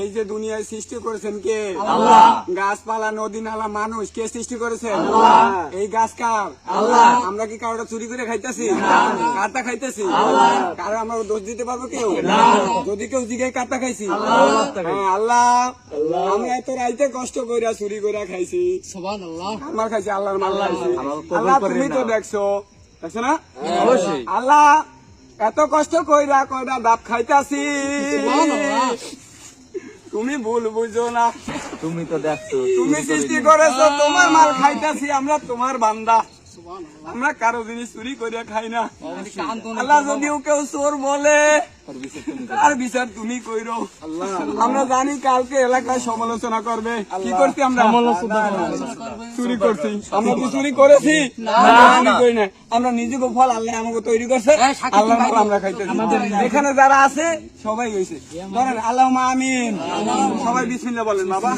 এই যে দুনিয়ায় সৃষ্টি করেছেন কে? গাছপালা, নদী, নালা, মানুষ কে সৃষ্টি করেছেন? এই গাছ কার? আমরা কি কারোটা চুরি করে খাইতেছি? কারটা খাইতেছি? কারো আমরা দোষ দিতে পারবো কেউ? যদি কেউ জিজ্ঞাসা কারটা খাইছি? হ্যাঁ, আল্লাহ। আমি এত রাইতে কষ্ট কইরা চুরি করে খাইছি, আমার খাইছি, আল্লাহর মাল খাইছি। আল্লাহ তুমি তো দেখছো না? অবশ্যই। আল্লাহ এত কষ্ট কইরা কয়টা ডাব খাইতাছি, তুমি ভুল বুঝো না। তুমি তো দেখছো, তুমি সৃষ্টি করেছো, তোমার মাল খাইতাছি, আমরা তোমার বান্দা, আমরা কারো জিনিস চুরি করে খাই না। আল্লাহ যদিও কেউ চোর বলে, আর বিচার তুমি কইরো। আমরা জানি কালকে এলাকায় সমালোচনা করবে, কি করছি আমরা? চুরি করছি। আমরা কি চুরি করেছি? আমি করি না। আমরা নিজেকে ফল আল্লাহ আমাকে তৈরি করছে, আল্লাহর মাল আমরা খাইতেছি। এখানে যারা আছে সবাই হয়েছে, ধরেন আল্লাহুম্মা আমিন, সবাই বিসমিল্লাহ বলেন বাবা।